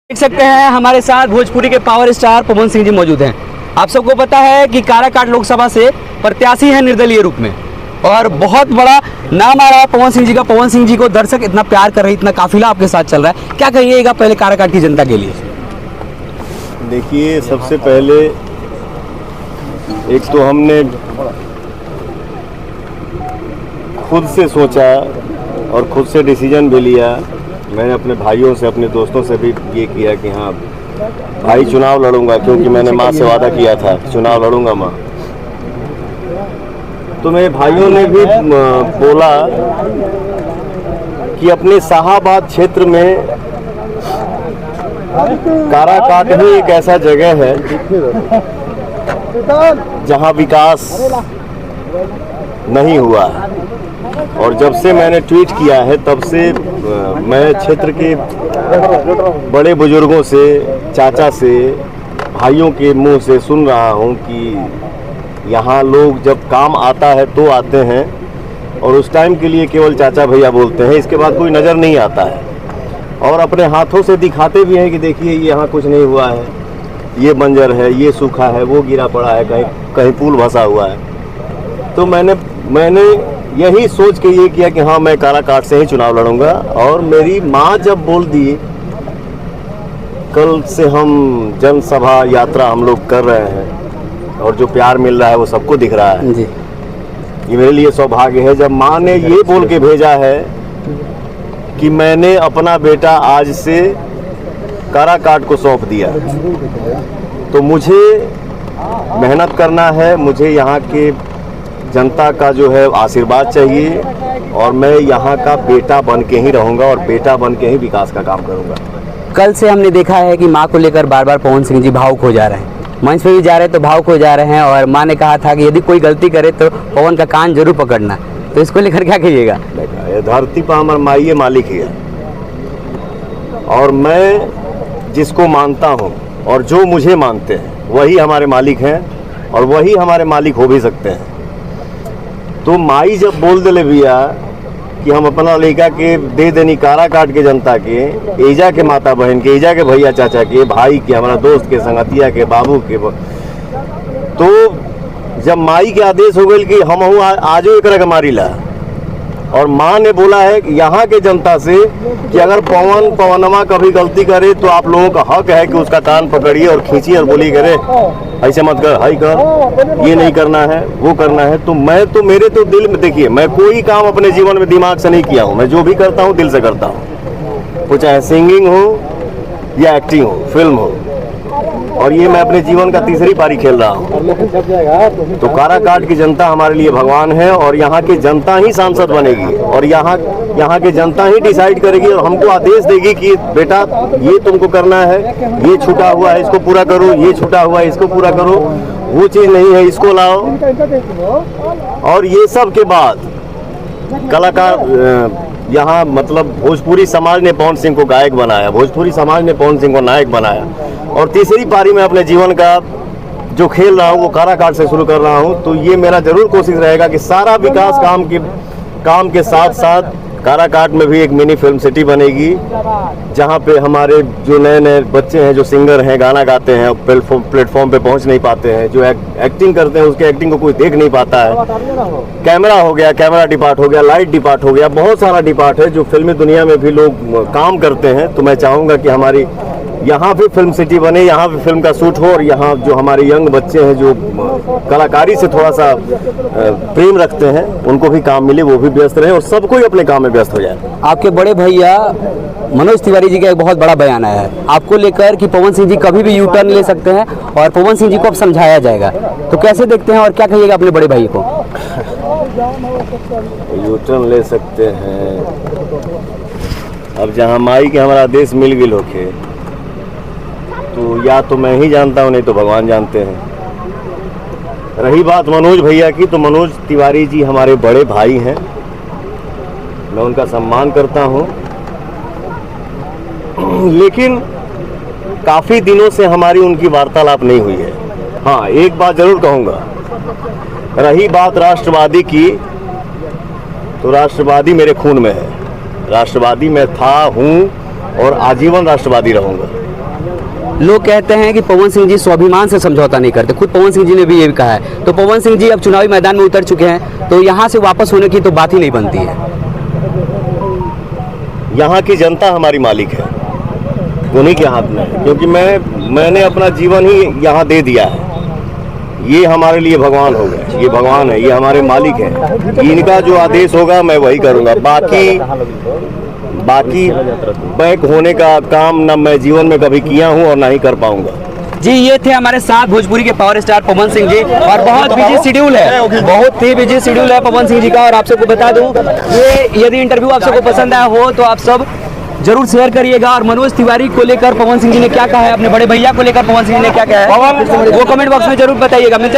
देख सकते हैं हमारे साथ भोजपुरी के पावर स्टार पवन सिंह जी मौजूद हैं। आप सबको पता है कि काराकाट लोकसभा से प्रत्याशी हैं निर्दलीय रूप में और बहुत बड़ा नाम आ रहा है पवन सिंह जी का। पवन सिंह जी को दर्शक इतना प्यार कर रहे, इतना काफिला आपके साथ चल रहा है, क्या कहिएगा पहले काराकाट की जनता के लिए? देखिए, सबसे पहले एक तो हमने खुद से सोचा और खुद से डिसीजन भी लिया। मैंने अपने भाइयों से, अपने दोस्तों से भी ये किया कि हाँ भाई चुनाव लड़ूंगा, क्योंकि मैंने माँ से वादा किया था चुनाव लड़ूंगा माँ। तो मेरे भाइयों ने भी बोला कि अपने शाहाबाद क्षेत्र में काराकाट ही एक ऐसा जगह है जहां विकास नहीं हुआ है। और जब से मैंने ट्वीट किया है तब से मैं क्षेत्र के बड़े बुजुर्गों से, चाचा से, भाइयों के मुंह से सुन रहा हूं कि यहाँ लोग जब काम आता है तो आते हैं और उस टाइम के लिए केवल चाचा भैया बोलते हैं, इसके बाद कोई नज़र नहीं आता है। और अपने हाथों से दिखाते भी हैं कि देखिए यहाँ कुछ नहीं हुआ है, ये बंजर है, ये सूखा है, वो गिरा पड़ा है, कहीं पुल धंसा हुआ है। तो मैंने यही सोच के ये किया कि हाँ मैं काराकाट से ही चुनाव लड़ूंगा। और मेरी माँ जब बोल दी कल से हम जनसभा यात्रा हम लोग कर रहे हैं और जो प्यार मिल रहा है वो सबको दिख रहा है जी। ये मेरे लिए सौभाग्य है जब माँ ने ये बोल के भेजा है कि मैंने अपना बेटा आज से काराकाट को सौंप दिया। तो मुझे मेहनत करना है, मुझे यहाँ के जनता का जो है आशीर्वाद चाहिए और मैं यहाँ का बेटा बन के ही रहूँगा और बेटा बन के ही विकास का काम करूँगा। कल से हमने देखा है कि माँ को लेकर बार बार पवन सिंह जी भावुक हो जा रहे हैं, मंच पे भी जा रहे हैं तो भावुक हो जा रहे हैं। और माँ ने कहा था कि यदि कोई गलती करे तो पवन का कान जरूर पकड़ना, तो इसको लेकर क्या कहिएगा? धरती पर हमारे माई मालिक ही है और मैं जिसको मानता हूँ और जो मुझे मानते हैं वही हमारे मालिक हैं और वही हमारे मालिक हो भी सकते हैं। तो माई जब बोल दिले भैया कि हम अपना लड़का के दे देनी काराकाट के जनता के, एजा के माता बहन के, एजा के भैया चाचा के, भाई के, हमारा दोस्त के, संगतिया के, बाबू के, तो जब माई के आदेश हो गए कि हम आजो एक रग मारी ला। और माँ ने बोला है कि यहाँ के जनता से कि अगर पवनमा कभी गलती करे तो आप लोगों का हक है कि उसका कान पकड़िए और खींचिए और बोली करे ऐसे मत कर, हाई कर, ये नहीं करना है, वो करना है। तो मेरे तो दिल में, देखिए मैं कोई काम अपने जीवन में दिमाग से नहीं किया हूँ, मैं जो भी करता हूँ दिल से करता हूँ, वो चाहे सिंगिंग हो या एक्टिंग हो, फिल्म हो। और ये मैं अपने जीवन का तीसरी पारी खेल रहा हूँ। तो काराकाट की जनता हमारे लिए भगवान है और यहाँ की जनता ही सांसद बनेगी और यहाँ की जनता ही डिसाइड करेगी और हमको आदेश देगी कि बेटा ये तुमको करना है, ये छूटा हुआ है इसको पूरा करो, ये छूटा हुआ है इसको पूरा करो, वो चीज़ नहीं है इसको लाओ। और ये सब के बाद कलाकार यहाँ मतलब भोजपुरी समाज ने पवन सिंह को गायक बनाया, भोजपुरी समाज ने पवन सिंह को नायक बनाया। और तीसरी पारी में अपने जीवन का जो खेल रहा हूँ वो काराकाट से शुरू कर रहा हूँ। तो ये मेरा जरूर कोशिश रहेगा कि सारा विकास काम के साथ साथ काराकाट में भी एक मिनी फिल्म सिटी बनेगी, जहाँ पे हमारे जो नए बच्चे हैं, जो सिंगर हैं, गाना गाते हैं, प्लेटफॉर्म पे पहुँच नहीं पाते हैं, जो एक्टिंग करते हैं उसके एक्टिंग को कोई देख नहीं पाता है। कैमरा हो गया, कैमरा डिपार्ट हो गया, लाइट डिपार्ट हो गया, बहुत सारा डिपार्ट है जो फिल्मी दुनिया में भी लोग काम करते हैं। तो मैं चाहूँगा कि हमारी यहाँ भी फिल्म सिटी बने, यहाँ भी फिल्म का शूट हो और यहाँ जो हमारे यंग बच्चे हैं जो कलाकारी से थोड़ा सा प्रेम रखते हैं उनको भी काम मिले, वो भी व्यस्त रहे और सबको ही अपने काम में व्यस्त हो जाए। आपके बड़े भैया मनोज तिवारी जी का एक बहुत बड़ा बयान आया है आपको लेकर कि पवन सिंह जी कभी भी यू टर्न ले सकते हैं और पवन सिंह जी को अब समझाया जाएगा, तो कैसे देखते हैं और क्या कहिएगा अपने बड़े भाई को? यू टर्न ले सकते हैं, अब जहाँ माई के हमारा देश मिल गई होके तो या तो मैं ही जानता हूँ नहीं तो भगवान जानते हैं। रही बात मनोज भैया की, तो मनोज तिवारी जी हमारे बड़े भाई हैं, मैं उनका सम्मान करता हूँ, लेकिन काफ़ी दिनों से हमारी उनकी वार्तालाप नहीं हुई है। हाँ, एक बात जरूर कहूँगा, रही बात राष्ट्रवादी की, तो राष्ट्रवादी मेरे खून में है, राष्ट्रवादी मैं था, हूँ और आजीवन राष्ट्रवादी रहूँगा। लोग कहते हैं कि पवन सिंह जी स्वाभिमान से समझौता नहीं करते, खुद पवन सिंह जी ने भी ये भी कहा है। तो पवन सिंह जी अब चुनावी मैदान में उतर चुके हैं, तो यहाँ से वापस होने की तो बात ही नहीं बनती है। यहाँ की जनता हमारी मालिक है, उन्हीं के हाथ में है, क्योंकि मैंने अपना जीवन ही यहाँ दे दिया है। ये हमारे लिए भगवान हो गए, ये भगवान है, ये हमारे मालिक हैं। इनका जो आदेश होगा मैं वही करूँगा। बाकी बैक होने का काम ना मैं जीवन में कभी किया हूँ और ना ही कर पाऊंगा। जी, ये थे हमारे साथ भोजपुरी के पावर स्टार पवन सिंह जी, और बहुत बिजी शेड्यूल है, बहुत ही बिजी शेड्यूल है पवन सिंह जी का। और आप सबको बता दूं, ये यदि इंटरव्यू आप सबको पसंद आया हो तो आप सब जरूर शेयर करिएगा। और मनोज तिवारी को लेकर पवन सिंह जी ने क्या कहा है, अपने बड़े भैया को लेकर पवन सिंह जी ने क्या कहा है, वो कमेंट बॉक्स में जरूर बताइएगा। मिलते हैं